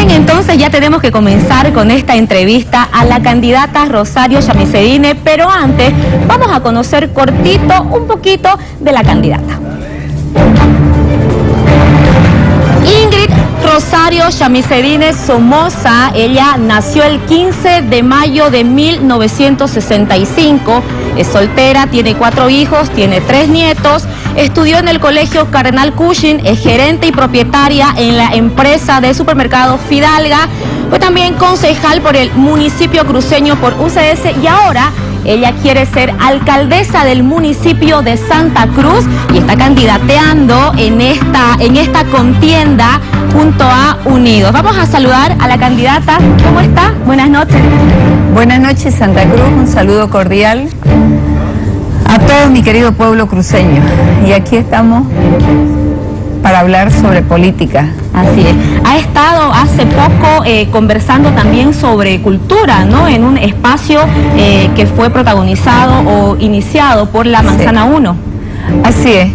Bien, entonces ya tenemos que comenzar con esta entrevista a la candidata Rosario Chamizedine, pero antes vamos a conocer cortito un poquito de la candidata. Ingrid Rosario Chamizedine Somoza, ella nació el 15 de mayo de 1965, es soltera, tiene 4 hijos, tiene 3 nietos, estudió en el colegio Cardenal Cushing, es gerente y propietaria en la empresa de supermercados Fidalga, fue también concejal por el municipio cruceño por UCS y ahora ella quiere ser alcaldesa del municipio de Santa Cruz y está candidateando en esta contienda junto a Unidos. Vamos a saludar a la candidata. ¿Cómo está? Buenas noches. Buenas noches, Santa Cruz. Un saludo cordial a todo mi querido pueblo cruceño. Y aquí estamos para hablar sobre política. Así es. Ha estado hace poco conversando también sobre cultura, ¿no? En un espacio que fue protagonizado o iniciado por la Manzana 1. Así es.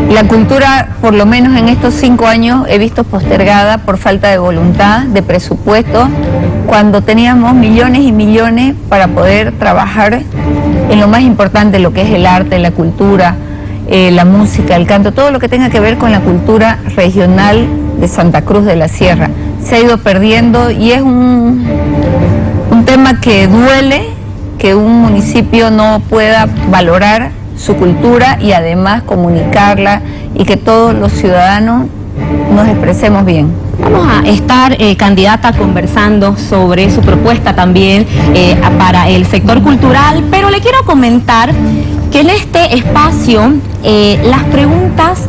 La cultura, por lo menos en estos 5 años, he visto postergada por falta de voluntad, de presupuesto, cuando teníamos millones y millones para poder trabajar en lo más importante, lo que es el arte, la cultura, la música, el canto, todo lo que tenga que ver con la cultura regional de Santa Cruz de la Sierra. Se ha ido perdiendo y es un tema que duele que un municipio no pueda valorar su cultura y además comunicarla y que todos los ciudadanos nos expresemos bien. Vamos a estar, candidata, conversando sobre su propuesta también para el sector cultural, pero le quiero comentar que en este espacio las preguntas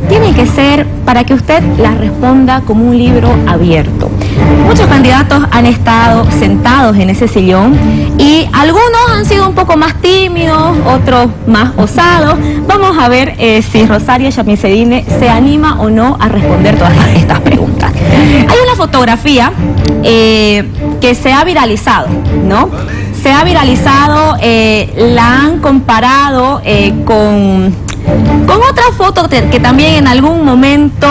tienen que ser para que usted las responda como un libro abierto. Muchos candidatos han estado sentados en ese sillón y algunos han sido un poco más tímidos, otros más osados. Vamos a ver si Rosario Chamizedine se anima o no a responder todas estas preguntas. Hay una fotografía que se ha viralizado, ¿no? Se ha viralizado, la han comparado con otra foto que también en algún momento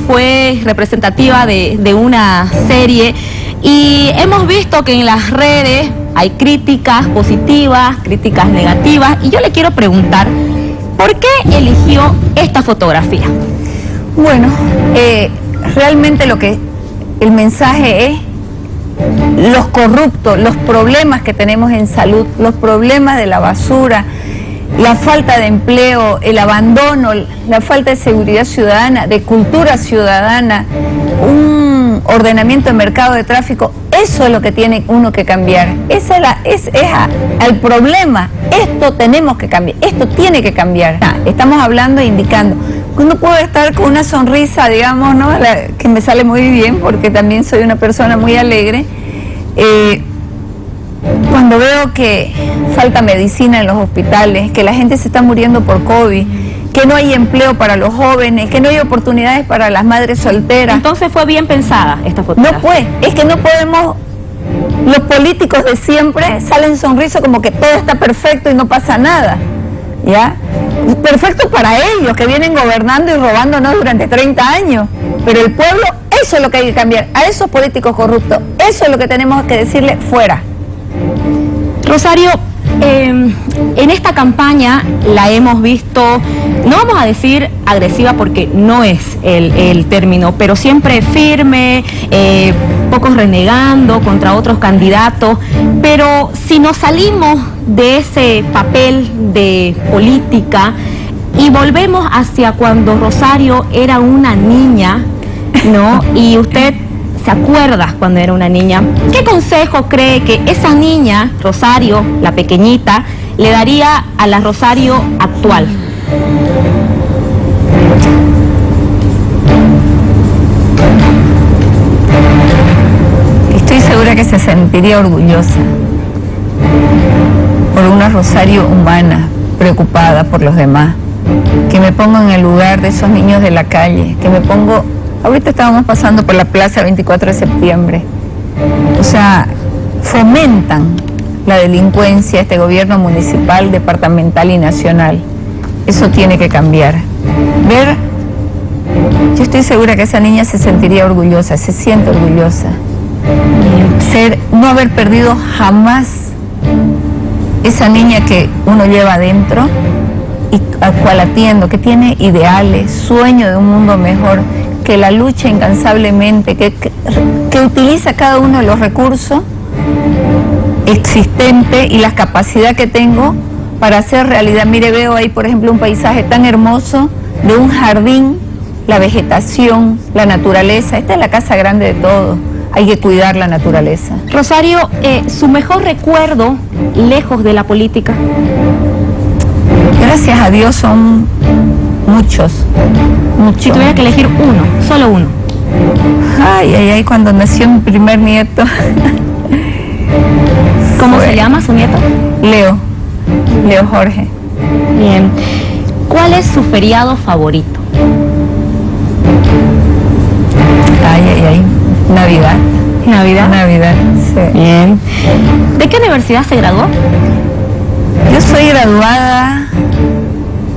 fue representativa de una serie y hemos visto que en las redes hay críticas positivas, críticas negativas y yo le quiero preguntar, ¿por qué eligió esta fotografía? Bueno, realmente el mensaje es los corruptos, los problemas que tenemos en salud, los problemas de la basura, la falta de empleo, el abandono, la falta de seguridad ciudadana, de cultura ciudadana, un ordenamiento de mercado de tráfico, eso es lo que tiene uno que cambiar. Es el problema, esto tenemos que cambiar, esto tiene que cambiar. Estamos hablando e indicando. Uno puede estar con una sonrisa, digamos, ¿no? Que me sale muy bien porque también soy una persona muy alegre. Cuando veo que falta medicina en los hospitales, que la gente se está muriendo por COVID, que no hay empleo para los jóvenes, que no hay oportunidades para las madres solteras. Entonces fue bien pensada esta fotografía. No pues, es que no podemos, los políticos de siempre salen sonrisos como que todo está perfecto y no pasa nada, ¿ya? Perfecto para ellos, que vienen gobernando y robándonos durante 30 años, pero el pueblo, eso es lo que hay que cambiar, a esos políticos corruptos, eso es lo que tenemos que decirle fuera. Rosario, en esta campaña la hemos visto, no vamos a decir agresiva porque no es el término, pero siempre firme, pocos renegando contra otros candidatos, pero si nos salimos de ese papel de política y volvemos hacia cuando Rosario era una niña, ¿no? Y usted se acuerda cuando era una niña, ¿qué consejo cree que esa niña, Rosario, la pequeñita, le daría a la Rosario actual? Estoy segura que se sentiría orgullosa por una Rosario humana, preocupada por los demás, que me pongo en el lugar de esos niños de la calle, que me pongo... Ahorita estábamos pasando por la plaza 24 de septiembre. O sea, fomentan la delincuencia, este gobierno municipal, departamental y nacional. Eso tiene que cambiar. Ver yo estoy segura que esa niña se sentiría orgullosa, se siente orgullosa. No haber perdido jamás esa niña que uno lleva adentro y a cual atiendo, que tiene ideales, sueño de un mundo mejor, que la lucha incansablemente, que utiliza cada uno de los recursos existentes y la capacidad que tengo para hacer realidad. Mire, veo ahí, por ejemplo, un paisaje tan hermoso de un jardín, la vegetación, la naturaleza. Esta es la casa grande de todos. Hay que cuidar la naturaleza. Rosario, ¿su mejor recuerdo lejos de la política? Gracias a Dios son muchos. Si tuviera que elegir uno, solo uno. Ay, cuando nació mi primer nieto. ¿Cómo se llama su nieto? Leo Jorge. Bien. ¿Cuál es su feriado favorito? Ay, Navidad. ¿Navidad? Sí. Bien. ¿De qué universidad se graduó? Yo soy graduada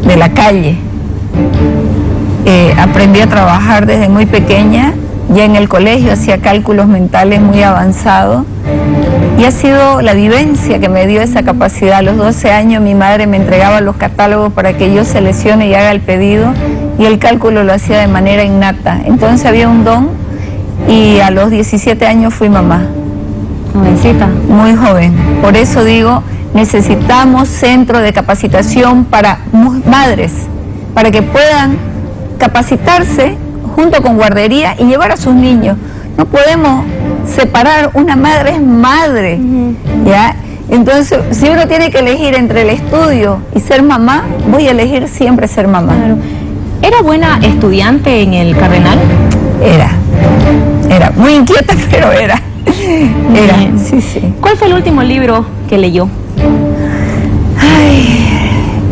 de la calle. Aprendí a trabajar desde muy pequeña. Ya en el colegio hacía cálculos mentales muy avanzados. Y ha sido la vivencia que me dio esa capacidad. A los 12 años mi madre me entregaba los catálogos para que yo seleccione y haga el pedido. Y el cálculo lo hacía de manera innata. Entonces había un don. Y a los 17 años fui mamá. Jovencita. Muy joven. Por eso digo, necesitamos centros de capacitación para madres, para que puedan capacitarse junto con guardería y llevar a sus niños. No podemos separar, una madre es madre, ¿ya? Entonces, si uno tiene que elegir entre el estudio y ser mamá, voy a elegir siempre ser mamá. Claro. ¿Era buena estudiante en el Cardenal? Era muy inquieta, pero era. Sí. ¿Cuál fue el último libro que leyó?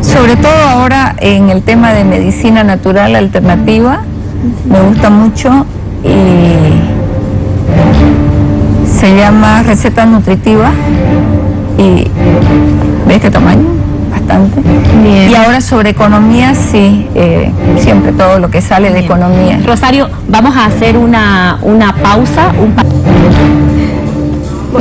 Sobre todo ahora en el tema de medicina natural alternativa, me gusta mucho y se llama Recetas Nutritivas y ¿de este tamaño? Bastante. Bien. Y ahora sobre economía, sí, siempre todo lo que sale de economía. Rosario, vamos a hacer una pausa.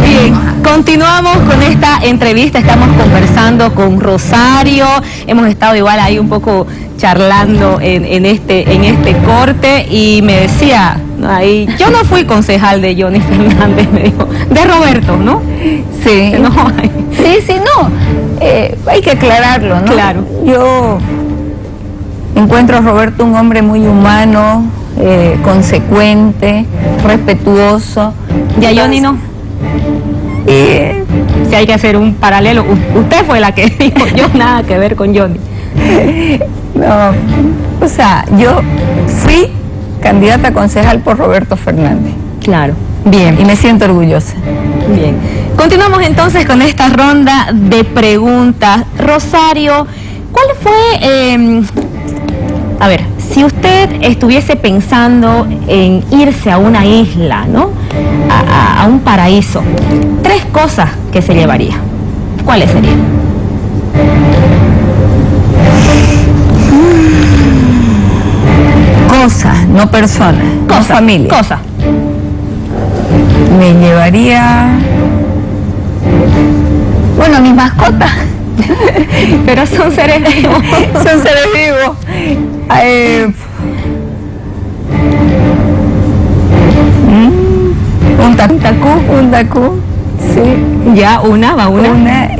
Bien, continuamos con esta entrevista, estamos conversando con Rosario, hemos estado igual ahí un poco charlando en este corte y me decía, ahí, yo no fui concejal de Johnny Fernández, me dijo, de Roberto, ¿no? Sí. No, hay que aclararlo, ¿no? Claro. Yo encuentro a Roberto un hombre muy humano, consecuente, respetuoso. ¿Y a Johnny no? Si hay que hacer un paralelo, usted fue la que dijo, yo nada que ver con Johnny. No, o sea, yo fui candidata a concejal por Roberto Fernández. Claro, bien. Y me siento orgullosa. Bien. Continuamos entonces con esta ronda de preguntas. Rosario, ¿cuál fue, a ver, si usted estuviese pensando en irse a una isla, ¿no? A un paraíso, 3 cosas que se llevaría, ¿cuáles serían? Cosas, no personas, no familia. Cosas. Me llevaría, bueno, mis mascotas. Pero son seres vivos. Son seres vivos. Un tacú, sí. Ya, va una.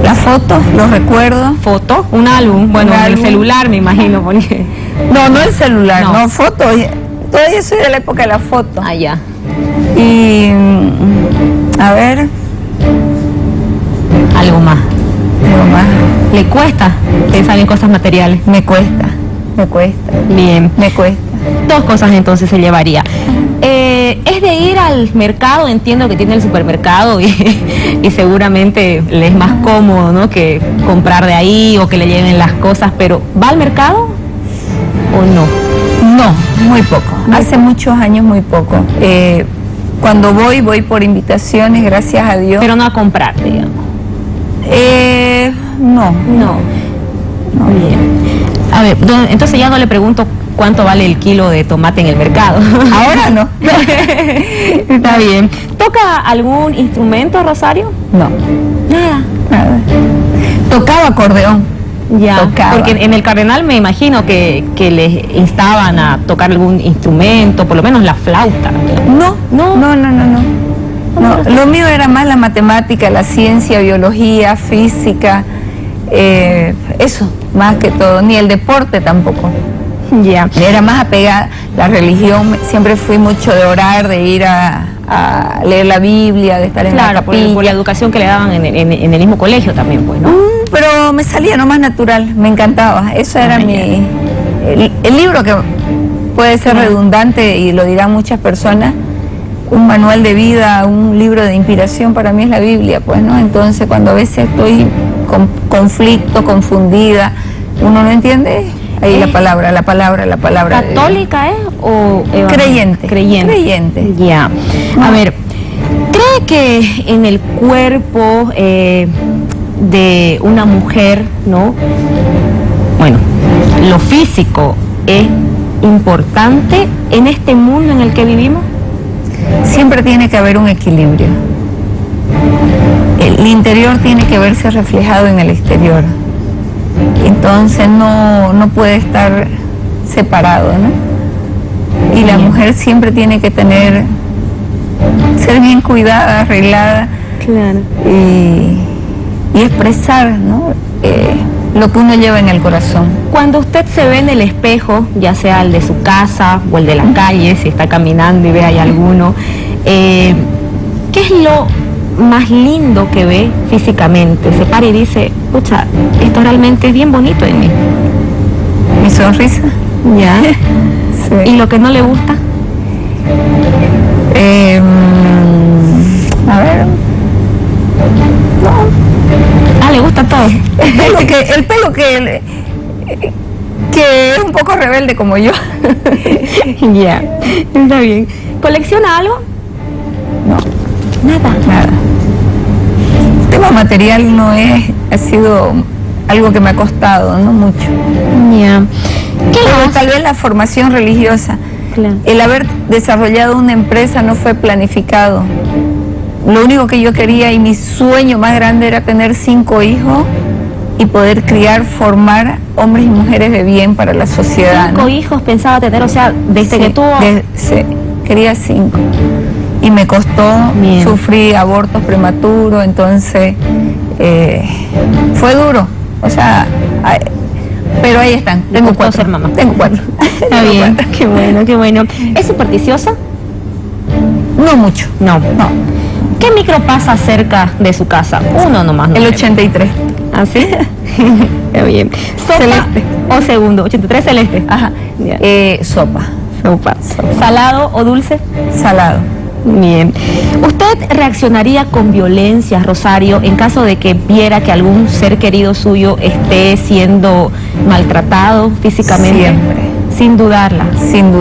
Las fotos, los recuerdos. ¿Foto? Un álbum, bueno, el celular me imagino. Porque... No el celular, no fotos. Todavía soy de la época de la foto. Ah, ya. Y, a ver. Algo más. ¿Le cuesta pensar en cosas materiales? Me cuesta. Bien. Me cuesta. 2 cosas entonces se llevaría. Es de ir al mercado, entiendo que tiene el supermercado y seguramente le es más cómodo, ¿no? Que comprar de ahí o que le lleven las cosas, pero ¿va al mercado o no? No, muy poco. Hace muchos años muy poco. Cuando voy por invitaciones, gracias a Dios. Pero no a comprar, digamos. No. Bien. A ver, entonces ya no le pregunto cuánto vale el kilo de tomate en el mercado. Ahora no. Está bien. ¿Toca algún instrumento, Rosario? No. Nada. Tocaba acordeón. Ya, Tocaba. porque en el Cardenal me imagino que les instaban a tocar algún instrumento, por lo menos la flauta. No. Lo mío era más la matemática, la ciencia, biología, física, eso, más que todo, ni el deporte tampoco. Ya. Era más apegada, la religión, siempre fui mucho de orar, de ir a leer la Biblia, de estar en la capilla. Por la educación que le daban en el mismo colegio también, pues, ¿no? Pero me salía nomás natural, me encantaba, eso era el libro que puede ser redundante y lo dirán muchas personas, un manual de vida, un libro de inspiración para mí es la Biblia, pues, ¿no? Entonces cuando a veces estoy con conflicto, confundida, uno no entiende, ahí la palabra. ¿Católica o Creyente. Ya. A ver, ¿cree que en el cuerpo de una mujer, ¿no? Bueno, lo físico es importante en este mundo en el que vivimos? Siempre tiene que haber un equilibrio. El interior tiene que verse reflejado en el exterior. Entonces no puede estar separado, ¿no? Y la mujer siempre tiene que ser bien cuidada, arreglada. Claro. Y expresar, ¿no? Lo que uno lleva en el corazón. Cuando usted se ve en el espejo, ya sea el de su casa o el de la calle, si está caminando y ve ahí alguno, ¿qué es lo más lindo que ve físicamente? Se para y dice, pucha, esto realmente es bien bonito en mí. Mi sonrisa. Ya. Sí. ¿Y lo que no le gusta? A ver. No. Le gusta todo. El pelo que es un poco rebelde como yo. Ya, está bien. ¿Colecciona algo? No. Nada. El tema material ha sido algo que me ha costado, no mucho. Ya. Pero tal vez la formación religiosa. Claro. El haber desarrollado una empresa no fue planificado. Lo único que yo quería y mi sueño más grande era tener 5 hijos y poder criar, formar hombres y mujeres de bien para la sociedad. 5 hijos pensaba tener, o sea, desde que tuvo... Sí, quería 5. Y me costó, sufrí abortos prematuros, entonces fue duro. O sea, pero ahí están, tengo 4. Ser mamá. Tengo 4. Está bien, qué bueno, qué bueno. ¿Es supersticiosa? No mucho. No. ¿Qué micro pasa cerca de su casa? Uno nomás. El 83. ¿Ah, sí? Está bien. ¿Sopa celeste o segundo? 83 celeste. Ajá. Sopa. ¿Salado o dulce? Salado. Bien. ¿Usted reaccionaría con violencia, Rosario, en caso de que viera que algún ser querido suyo esté siendo maltratado físicamente? Siempre. Sin dudarla. Sin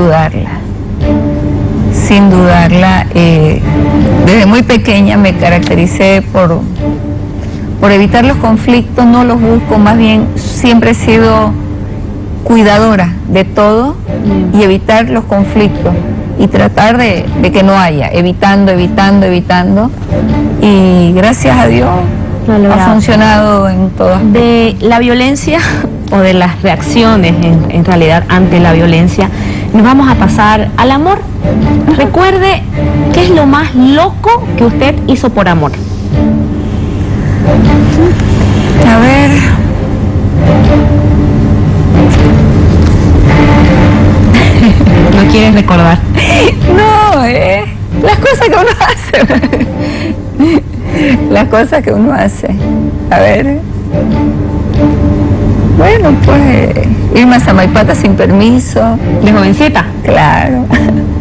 dudarla. Desde muy pequeña me caractericé por evitar los conflictos, no los busco, más bien siempre he sido cuidadora de todo y evitar los conflictos y tratar de que no haya, evitando, y gracias a Dios ha funcionado en todas. De la violencia o de las reacciones en realidad ante la violencia, nos vamos a pasar al amor. Recuerde, ¿qué es lo más loco que usted hizo por amor? A ver. ¿No quieres recordar? No, las cosas que uno hace. Las cosas que uno hace. A ver. Bueno, pues irme a Samaipata sin permiso. ¿De jovencita? Claro.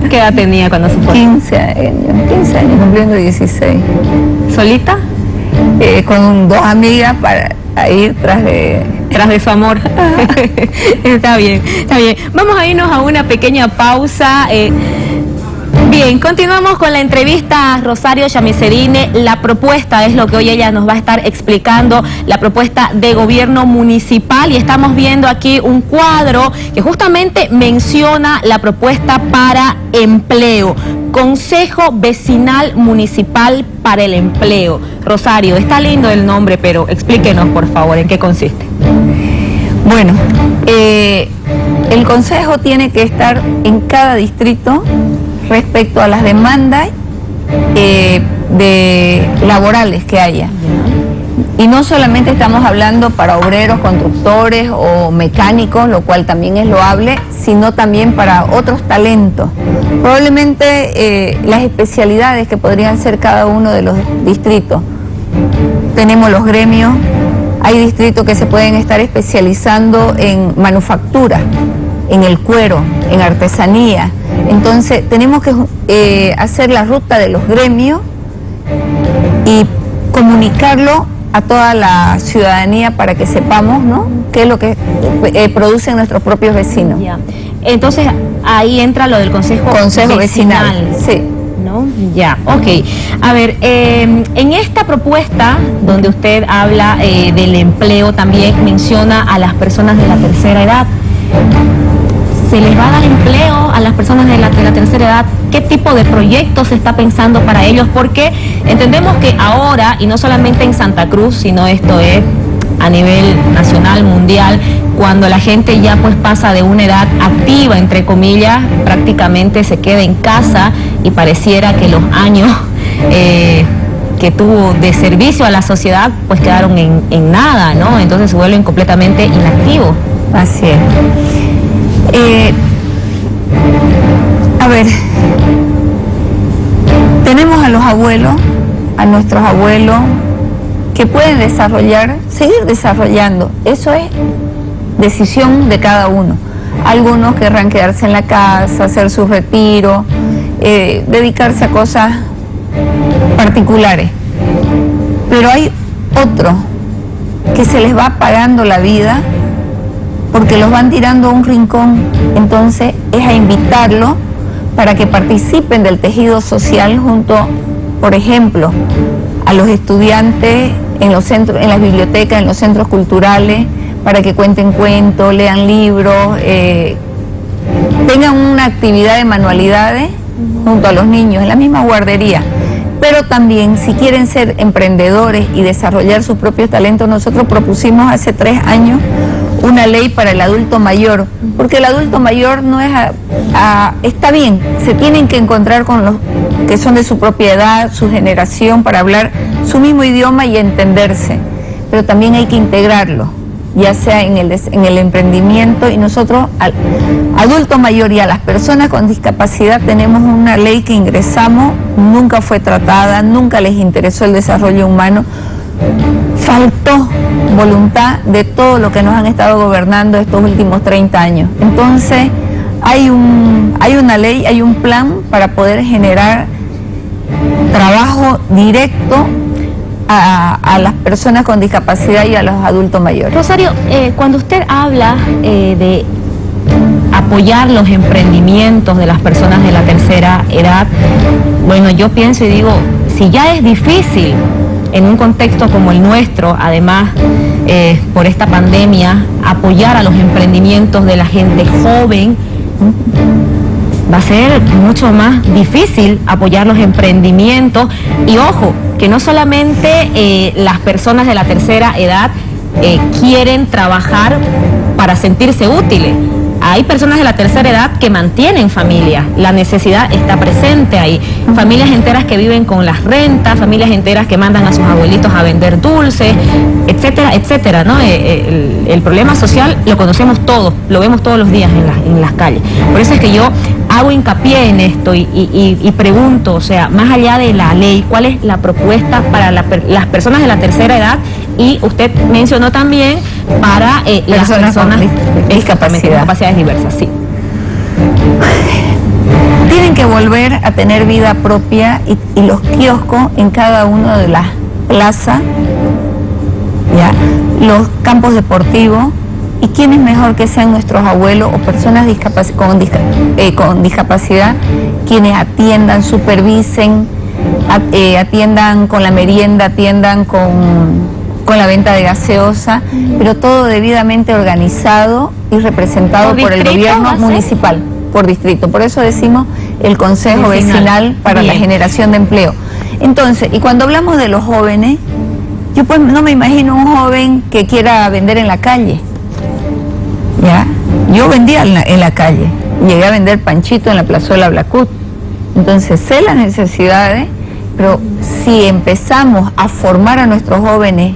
¿Qué edad tenía cuando se fue? 15 años, cumpliendo 16. ¿Solita? Con 2 amigas para ir tras de su amor. Está bien. Vamos a irnos a una pequeña pausa. Bien, continuamos con la entrevista a Rosario Yamicedine. La propuesta es lo que hoy ella nos va a estar explicando, la propuesta de gobierno municipal, y estamos viendo aquí un cuadro que justamente menciona la propuesta para empleo. Consejo Vecinal Municipal para el Empleo. Rosario, está lindo el nombre, pero explíquenos por favor en qué consiste. Bueno, el consejo tiene que estar en cada distrito respecto a las demandas laborales que haya. Y no solamente estamos hablando para obreros, constructores o mecánicos, lo cual también es loable, sino también para otros talentos. Probablemente las especialidades que podrían ser cada uno de los distritos. Tenemos los gremios, hay distritos que se pueden estar especializando en manufactura, en el cuero, en artesanía. Entonces tenemos que hacer la ruta de los gremios y comunicarlo a toda la ciudadanía para que sepamos, ¿no?, qué es lo que producen nuestros propios vecinos. Ya. Entonces ahí entra lo del Consejo Vecinal. Sí. ¿No? Ya, ok. A ver, en esta propuesta donde usted habla del empleo, también menciona a las personas de la tercera edad. ¿Se les va a dar empleo a las personas de la tercera edad? ¿Qué tipo de proyectos se está pensando para ellos? Porque entendemos que ahora, y no solamente en Santa Cruz, sino esto es a nivel nacional, mundial, cuando la gente ya pues pasa de una edad activa, entre comillas, prácticamente se queda en casa y pareciera que los años que tuvo de servicio a la sociedad pues quedaron en nada, ¿no? Entonces se vuelven completamente inactivos. Así es. A ver, tenemos a los abuelos, a nuestros abuelos, que pueden seguir desarrollando. Eso es decisión de cada uno. Algunos querrán quedarse en la casa, hacer su retiro, dedicarse a cosas particulares. Pero hay otros que se les va apagando la vida porque los van tirando a un rincón. Entonces es a invitarlos para que participen del tejido social junto, por ejemplo, a los estudiantes en los centros, en las bibliotecas, en los centros culturales, para que cuenten cuentos, lean libros, tengan una actividad de manualidades junto a los niños, en la misma guardería. Pero también, si quieren ser emprendedores y desarrollar sus propios talentos, nosotros propusimos hace 3 años una ley para el adulto mayor, porque el adulto mayor no es está bien, se tienen que encontrar con los que son de su propia edad, su generación, para hablar su mismo idioma y entenderse, pero también hay que integrarlo, ya sea en el emprendimiento, y nosotros al adulto mayor y a las personas con discapacidad tenemos una ley que ingresamos, nunca fue tratada, nunca les interesó el desarrollo humano. Faltó voluntad de todo lo que nos han estado gobernando estos últimos 30 años. Entonces hay una ley, hay un plan para poder generar trabajo directo a las personas con discapacidad y a los adultos mayores. Rosario, cuando usted habla de apoyar los emprendimientos de las personas de la tercera edad, bueno, yo pienso y digo, si ya es difícil en un contexto como el nuestro, además por esta pandemia, apoyar a los emprendimientos de la gente joven, va a ser mucho más difícil apoyar los emprendimientos. Y ojo, que no solamente las personas de la tercera edad quieren trabajar para sentirse útiles. Hay personas de la tercera edad que mantienen familias, la necesidad está presente ahí. Familias enteras que viven con las rentas, familias enteras que mandan a sus abuelitos a vender dulces, etcétera, etcétera, ¿no? El problema social lo conocemos todos, lo vemos todos los días en las calles. Por eso es que yo hago hincapié en esto y pregunto, o sea, más allá de la ley, ¿cuál es la propuesta para las personas de la tercera edad? Y usted mencionó también para las personas con discapacidades diversas, sí. Tienen que volver a tener vida propia y los kioscos en cada una de las plazas, ¿ya? Los campos deportivos, ¿Y quién es mejor que sean nuestros abuelos o personas con discapacidad quienes atiendan, supervisen, atiendan con la merienda, atiendan con la venta de gaseosa, pero todo debidamente organizado y representado por el gobierno municipal, por distrito? Por eso decimos el Consejo Vecinal para la generación de empleo. Entonces, y cuando hablamos de los jóvenes, yo pues no me imagino un joven que quiera vender en la calle. ¿Ya? Yo vendía en la calle, llegué a vender panchito en la plazuela Blacut, entonces sé las necesidades, pero si empezamos a formar a nuestros jóvenes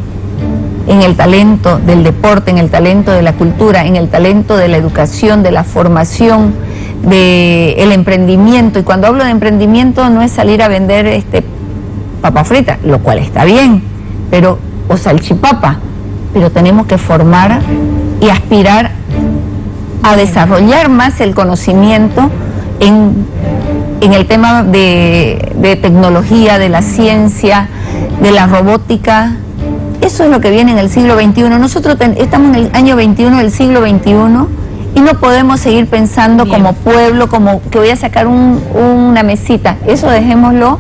en el talento del deporte, en el talento de la cultura, en el talento de la educación, de la formación, del emprendimiento, y cuando hablo de emprendimiento no es salir a vender papa frita, lo cual está bien, pero o salchipapa, pero tenemos que formar y aspirar a desarrollar más el conocimiento en el tema de tecnología, de la ciencia, de la robótica. Eso es lo que viene en el siglo XXI. Nosotros estamos en el año 21 del siglo XXI y no podemos seguir pensando como pueblo, como que voy a sacar una mesita. Eso dejémoslo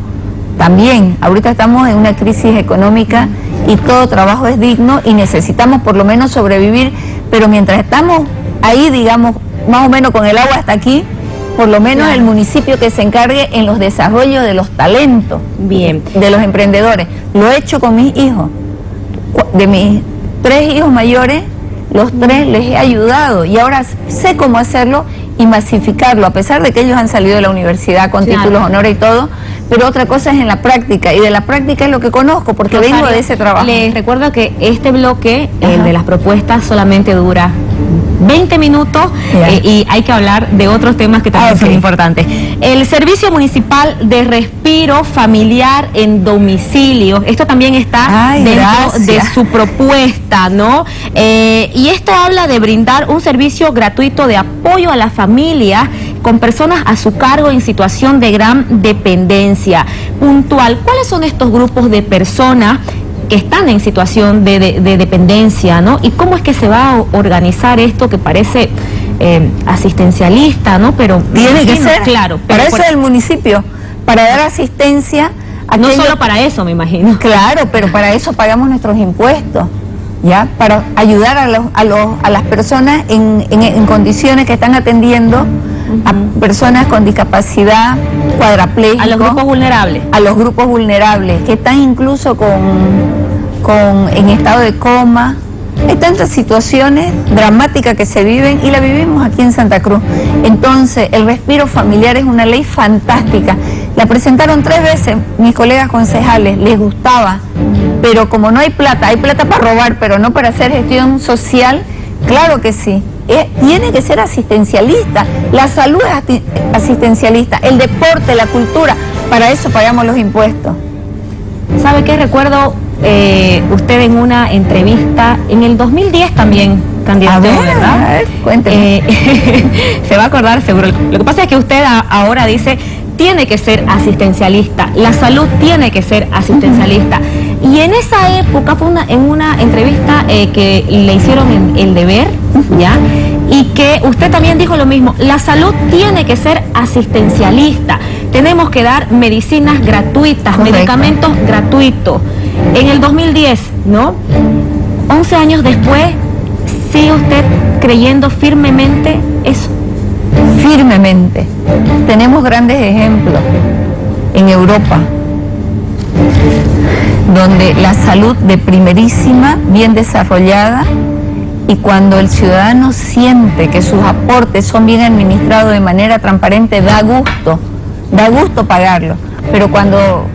también. Ahorita estamos en una crisis económica y todo trabajo es digno y necesitamos por lo menos sobrevivir, pero mientras estamos ahí, digamos, más o menos con el agua hasta aquí, por lo menos el municipio que se encargue en los desarrollos de los talentos, de los emprendedores. Lo he hecho con mis hijos. De mis 3 hijos mayores, los 3 les he ayudado y ahora sé cómo hacerlo y masificarlo, a pesar de que ellos han salido de la universidad con títulos, honores y todo, pero otra cosa es en la práctica, y de la práctica es lo que conozco, porque vengo de ese trabajo. Les recuerdo que este bloque, el de las propuestas, solamente dura 20 minutos y hay que hablar de otros temas que también son importantes. El Servicio Municipal de Respiro Familiar en Domicilio, esto también está dentro de su propuesta, ¿no? Y esto habla de brindar un servicio gratuito de apoyo a la familia con personas a su cargo en situación de gran dependencia. Puntual, ¿cuáles son estos grupos de personas que están en situación de dependencia, ¿no? ¿Y cómo es que se va a organizar esto que parece asistencialista, ¿no? Pero tiene que ser, claro. Para eso es el municipio, para dar asistencia. No solo para eso, me imagino. Claro, pero para eso pagamos nuestros impuestos, ¿ya? Para ayudar a las personas en condiciones que están atendiendo a personas con discapacidad, cuadraplégicos. A los grupos vulnerables. A los grupos vulnerables, que están incluso en estado de coma. Hay tantas situaciones dramáticas que se viven y la vivimos aquí en Santa Cruz. Entonces, el respiro familiar es una ley fantástica. La presentaron 3 veces mis colegas concejales, les gustaba, pero como no hay plata para robar, pero no para hacer gestión social, claro que sí. Tiene que ser asistencialista, la salud es asistencialista, el deporte, la cultura, para eso pagamos los impuestos. ¿Sabe qué? Recuerdo usted en una entrevista, en el 2010 también candidato, ¿verdad? A ver, cuénteme. Se va a acordar seguro. Lo que pasa es que usted ahora dice, tiene que ser asistencialista, la salud tiene que ser asistencialista. Y en esa época fue en una entrevista que le hicieron en El Deber, ¿ya? Y que usted también dijo lo mismo, la salud tiene que ser asistencialista, tenemos que dar medicinas gratuitas, medicamentos gratuitos. En el 2010, ¿no? 11 años después, ¿sigue usted creyendo firmemente eso? Firmemente. Tenemos grandes ejemplos en Europa, donde la salud de primerísima, bien desarrollada, y cuando el ciudadano siente que sus aportes son bien administrados de manera transparente, da gusto pagarlo. Pero cuando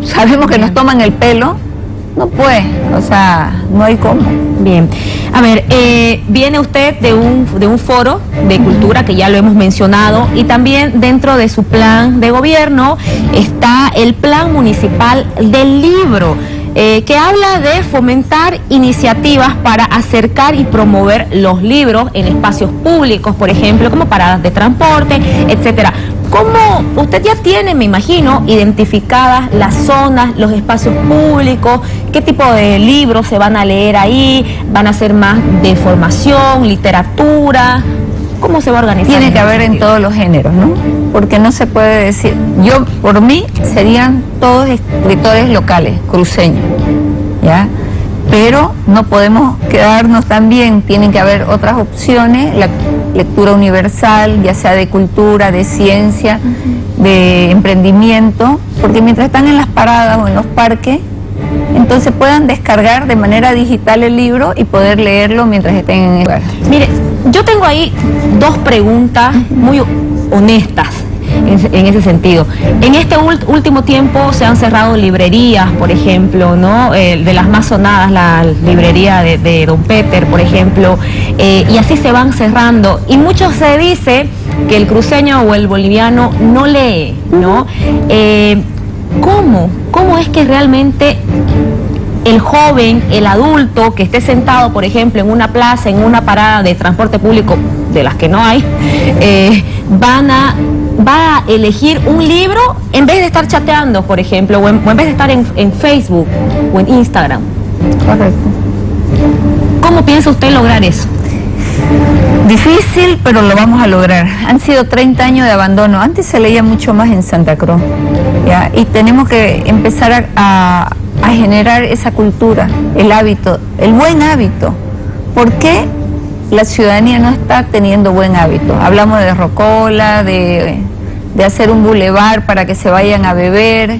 sabemos que nos toman el pelo, no puede, o sea, no hay cómo. Bien, a ver, viene usted de un foro de cultura que ya lo hemos mencionado, y también dentro de su plan de gobierno está el plan municipal del libro, que habla de fomentar iniciativas para acercar y promover los libros en espacios públicos, por ejemplo, como paradas de transporte, etcétera. ¿Cómo usted ya tiene, me imagino, identificadas las zonas, los espacios públicos? ¿Qué tipo de libros se van a leer ahí? ¿Van a ser más de formación, literatura? ¿Cómo se va a organizar? Tiene que haber en todos los géneros, ¿no? Porque no se puede decir, yo por mí serían todos escritores locales, cruceños, ¿ya? Pero no podemos quedarnos también, tienen que haber otras opciones, la lectura universal, ya sea de cultura, de ciencia, de emprendimiento, porque mientras están en las paradas o en los parques, entonces puedan descargar de manera digital el libro y poder leerlo mientras estén en el lugar. Mire, yo tengo ahí dos preguntas muy honestas en ese sentido. En este último tiempo se han cerrado librerías, por ejemplo, ¿no? De las más sonadas, la librería de Don Peter, por ejemplo, y así se van cerrando. Y mucho se dice que el cruceño o el boliviano no lee, ¿no? ¿Cómo es que realmente el joven, el adulto que esté sentado, por ejemplo, en una plaza, en una parada de transporte público, de las que no hay, va a elegir un libro en vez de estar chateando, por ejemplo, o en vez de estar en Facebook o en Instagram? Correcto. ¿Cómo piensa usted lograr eso? Difícil, pero lo vamos a lograr. Han sido 30 años de abandono. Antes se leía mucho más en Santa Cruz, ¿ya? Y tenemos que empezar a generar esa cultura, el hábito, el buen hábito. ¿Por qué la ciudadanía no está teniendo buen hábito? Hablamos de rocola, de hacer un bulevar para que se vayan a beber.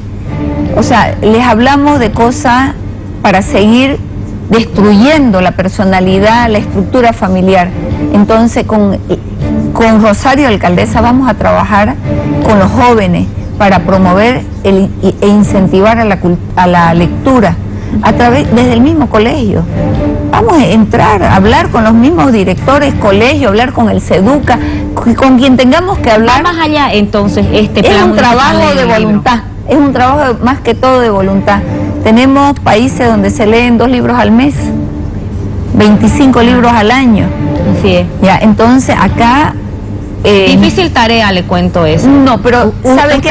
O sea, les hablamos de cosas para seguir destruyendo la personalidad, la estructura familiar. Entonces, con Rosario Alcaldesa vamos a trabajar con los jóvenes para promover e incentivar a la lectura desde el mismo colegio. Vamos a entrar, a hablar con los mismos directores, colegio, hablar con el SEDUCA, con quien tengamos que hablar. Va más allá, entonces, este plan. Es un trabajo de voluntad, es un trabajo más que todo de voluntad. Tenemos países donde se leen 2 libros al mes, 25 libros al año. Así es. Ya, entonces acá... difícil tarea, le cuento eso. No, pero ¿sabe qué?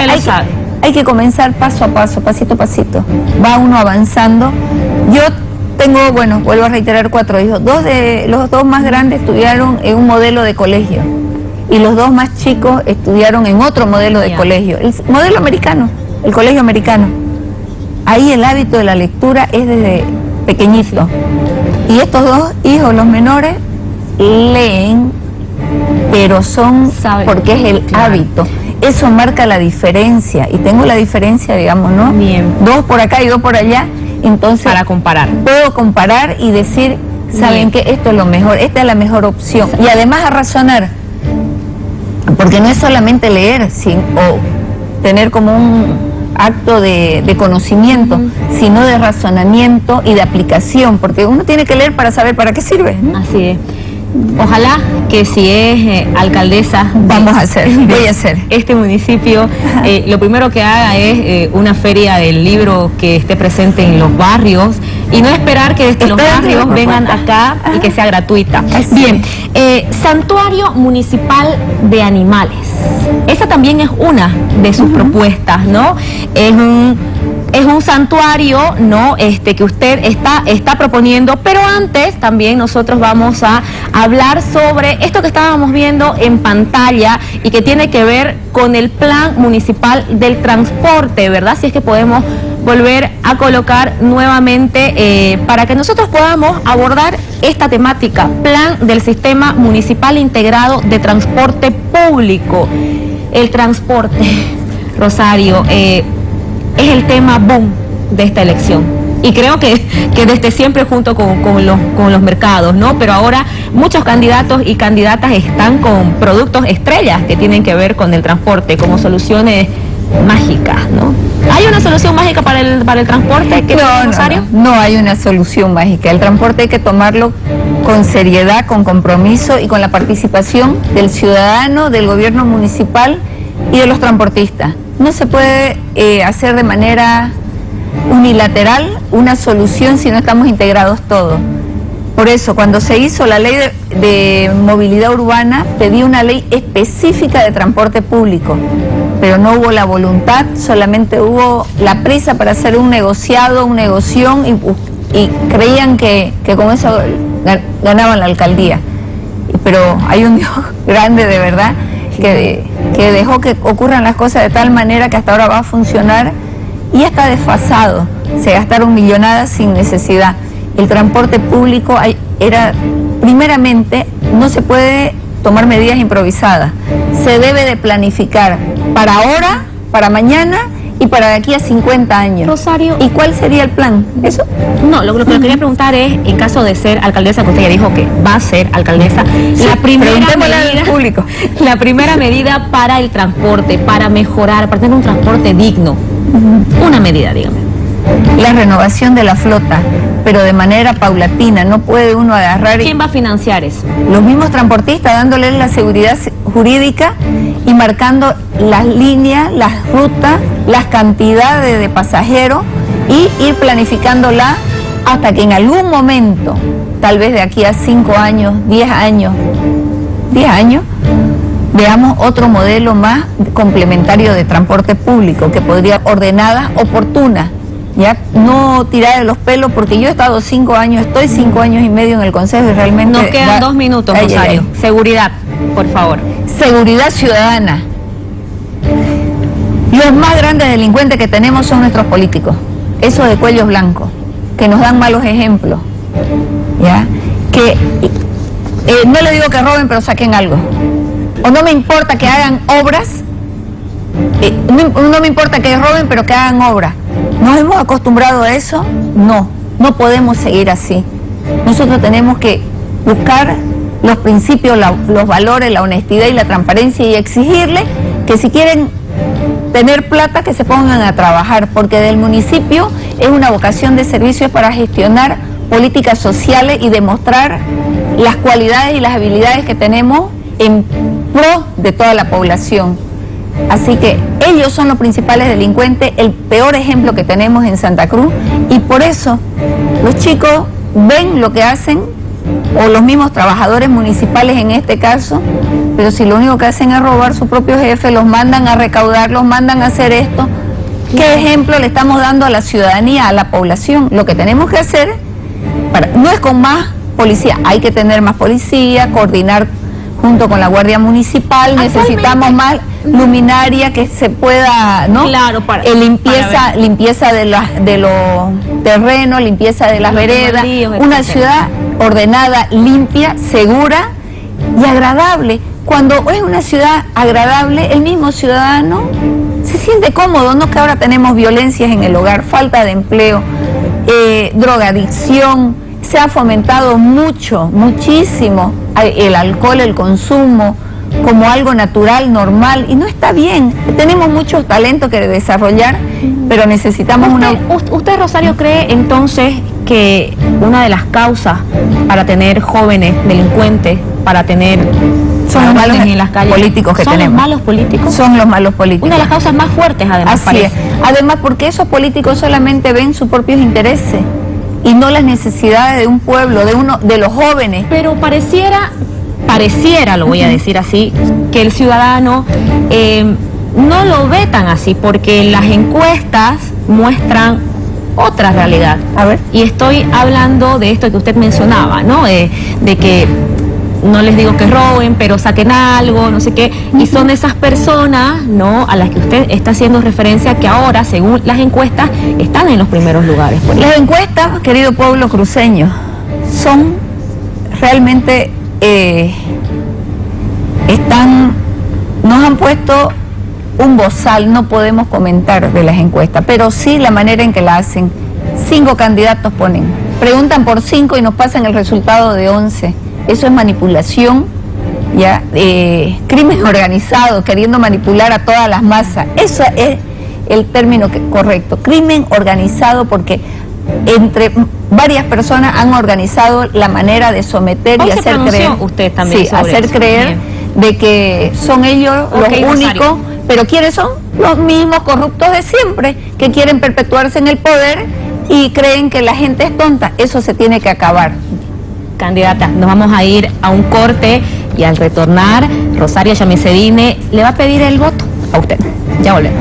Hay que comenzar paso a paso, pasito a pasito. Va uno avanzando. Yo tengo, bueno, vuelvo a reiterar, 4 hijos. Los dos más grandes estudiaron en un modelo de colegio y los 2 más chicos estudiaron en otro modelo de colegio, el modelo americano, el colegio americano. Ahí el hábito de la lectura es desde pequeñito. Y estos 2 hijos, los menores, leen, pero porque es el hábito. Eso marca la diferencia. Y tengo la diferencia, digamos, ¿no? Bien. 2 por acá y 2 por allá. Entonces, para comparar. Puedo comparar y decir, ¿saben qué? Esto es lo mejor, esta es la mejor opción. Y además a razonar. Porque no es solamente leer o tener como un acto de conocimiento, sino de razonamiento y de aplicación, porque uno tiene que leer para saber para qué sirve, ¿no? Así es. Ojalá que si es alcaldesa, voy a hacer este municipio, lo primero que haga es una feria del libro que esté presente en los barrios y no esperar que desde los barrios vengan acá y que sea gratuita. Bien, Santuario Municipal de Animales. Esa también es una de sus propuestas, ¿no? Es un santuario, ¿no? Que usted está proponiendo, pero antes también nosotros vamos a hablar sobre esto que estábamos viendo en pantalla y que tiene que ver con el Plan Municipal del Transporte, ¿verdad? Si es que podemos volver a colocar nuevamente para que nosotros podamos abordar esta temática, Plan del Sistema Municipal Integrado de Transporte Público. El transporte, Rosario, es el tema boom de esta elección. Y creo que desde siempre junto con los mercados, ¿no? Pero ahora muchos candidatos y candidatas están con productos estrellas que tienen que ver con el transporte, como soluciones mágicas, ¿no? ¿Hay una solución mágica para el transporte? No hay una solución mágica. El transporte hay que tomarlo con seriedad, con compromiso y con la participación del ciudadano, del gobierno municipal y de los transportistas. No se puede hacer de manera unilateral una solución si no estamos integrados todos. Por eso, cuando se hizo la ley de Movilidad Urbana pedía una ley específica de transporte público, pero no hubo la voluntad, solamente hubo la prisa para hacer un negociado, una negoción y creían que con eso ganaban la alcaldía. Pero hay un Dios grande de verdad que dejó que ocurran las cosas de tal manera que hasta ahora va a funcionar y está desfasado. Se gastaron millonadas sin necesidad. El transporte público primeramente, no se puede tomar medidas improvisadas. Se debe de planificar para ahora, para mañana y para de aquí a 50 años. Rosario. ¿Y cuál sería el plan? ¿Eso? No, lo que quería preguntar es, en caso de ser alcaldesa, que usted ya dijo que va a ser alcaldesa, Sí, la primera medida para el transporte, para mejorar, para tener un transporte digno. Una medida, dígame. La renovación de la flota, pero de manera paulatina. No puede uno agarrar... ¿Quién va a financiar eso? Los mismos transportistas, dándoles la seguridad jurídica y marcando las líneas, las rutas, las cantidades de pasajeros y ir planificándola hasta que en algún momento, tal vez de aquí a 5 años, 10 años, veamos otro modelo más complementario de transporte público que podría ordenadas, oportunas. Ya no tirar de los pelos, porque yo he estado estoy 5 años y medio en el Consejo y realmente... Nos quedan 2 minutos, Rosario. Seguridad, por favor. Seguridad ciudadana. Los más grandes delincuentes que tenemos son nuestros políticos, esos de cuellos blancos, que nos dan malos ejemplos, ¿ya? Que no le digo que roben, pero saquen algo. O no me importa que hagan obras, no me importa que roben, pero que hagan obras. ¿Nos hemos acostumbrado a eso? No podemos seguir así. Nosotros tenemos que buscar los principios, los valores, la honestidad y la transparencia y exigirle que si quieren tener plata que se pongan a trabajar, porque del municipio es una vocación de servicio para gestionar políticas sociales y demostrar las cualidades y las habilidades que tenemos en pro de toda la población. Así que ellos son los principales delincuentes, el peor ejemplo que tenemos en Santa Cruz, y por eso los chicos ven lo que hacen, o los mismos trabajadores municipales en este caso, pero si lo único que hacen es robar su propio jefe, los mandan a recaudar, los mandan a hacer esto. ¿Qué ejemplo le estamos dando a la ciudadanía, a la población? Lo que tenemos que hacer no es con más policía, hay que tener más policía, coordinar junto con la Guardia Municipal, necesitamos más luminaria que se pueda, ¿no? Claro, limpieza de los terrenos, limpieza de las veredas, una ciudad ordenada, limpia, segura y agradable. Cuando es una ciudad agradable, el mismo ciudadano se siente cómodo, no que ahora tenemos violencias en el hogar, falta de empleo, drogadicción, se ha fomentado muchísimo el alcohol, el consumo, como algo natural, normal, y no está bien. Tenemos muchos talentos que desarrollar, pero necesitamos ¿Usted, Rosario, cree entonces que una de las causas para tener jóvenes delincuentes, para tener son los malos en las calles políticos que tenemos? ¿Son los malos políticos? Son los malos políticos. Una de las causas más fuertes, además. Así es. Además, porque esos políticos solamente ven sus propios intereses y no las necesidades de un pueblo, de los jóvenes. Pero pareciera, lo voy a decir así, que el ciudadano no lo ve tan así, porque las encuestas muestran otra realidad. A ver. Y estoy hablando de esto que usted mencionaba, ¿no? De que no les digo que roben, pero saquen algo, no sé qué, y son esas personas, ¿no?, a las que usted está haciendo referencia, que ahora, según las encuestas, están en los primeros lugares. Las encuestas, querido pueblo cruceño, son realmente, nos han puesto un bozal, no podemos comentar de las encuestas, pero sí la manera en que la hacen. 5 candidatos ponen, preguntan por 5 y nos pasan el resultado de 11. Eso es manipulación, ya, crimen organizado, queriendo manipular a todas las masas. Eso es el término correcto, crimen organizado, porque entre varias personas han organizado la manera de someter y hacer creer. Usted también, sí, hacer creer de que son ellos los únicos, pero ¿quiénes son? Los mismos corruptos de siempre, que quieren perpetuarse en el poder y creen que la gente es tonta. Eso se tiene que acabar. Candidata, nos vamos a ir a un corte y al retornar, Rosario Yamicedine le va a pedir el voto a usted. Ya volvemos.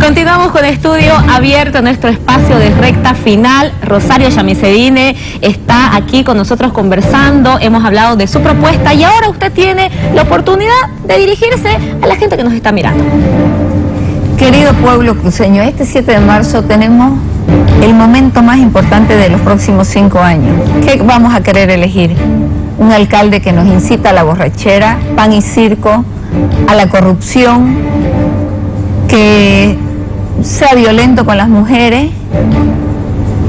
Continuamos con Estudio Abierto, nuestro espacio de recta final. Rosario Yamicedine está aquí con nosotros conversando, hemos hablado de su propuesta y ahora usted tiene la oportunidad de dirigirse a la gente que nos está mirando. Querido pueblo cruceño, este 7 de marzo tenemos el momento más importante de los próximos 5 años. ¿Qué vamos a querer elegir? Un alcalde que nos incita a la borrachera, pan y circo, a la corrupción, que sea violento con las mujeres,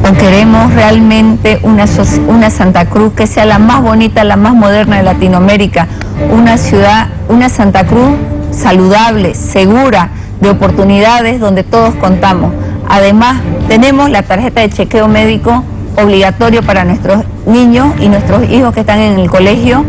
o queremos realmente una Santa Cruz que sea la más bonita, la más moderna de Latinoamérica, una ciudad, una Santa Cruz saludable, segura, de oportunidades donde todos contamos. Además, tenemos la tarjeta de chequeo médico obligatorio para nuestros niños y nuestros hijos que están en el colegio,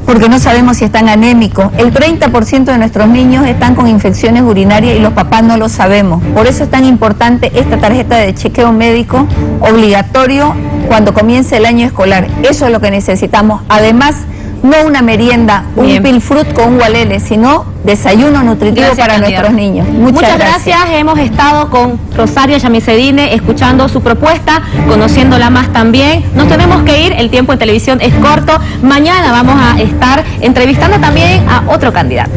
porque no sabemos si están anémicos. El 30% de nuestros niños están con infecciones urinarias y los papás no lo sabemos. Por eso es tan importante esta tarjeta de chequeo médico obligatorio cuando comience el año escolar. Eso es lo que necesitamos. Además, no una merienda, un pilfrut con un gualele, sino desayuno nutritivo para nuestros niños. Muchas gracias. Hemos estado con Rosario Yamicedine escuchando su propuesta, conociéndola más también. Nos tenemos que ir, el tiempo en televisión es corto. Mañana vamos a estar entrevistando también a otro candidato.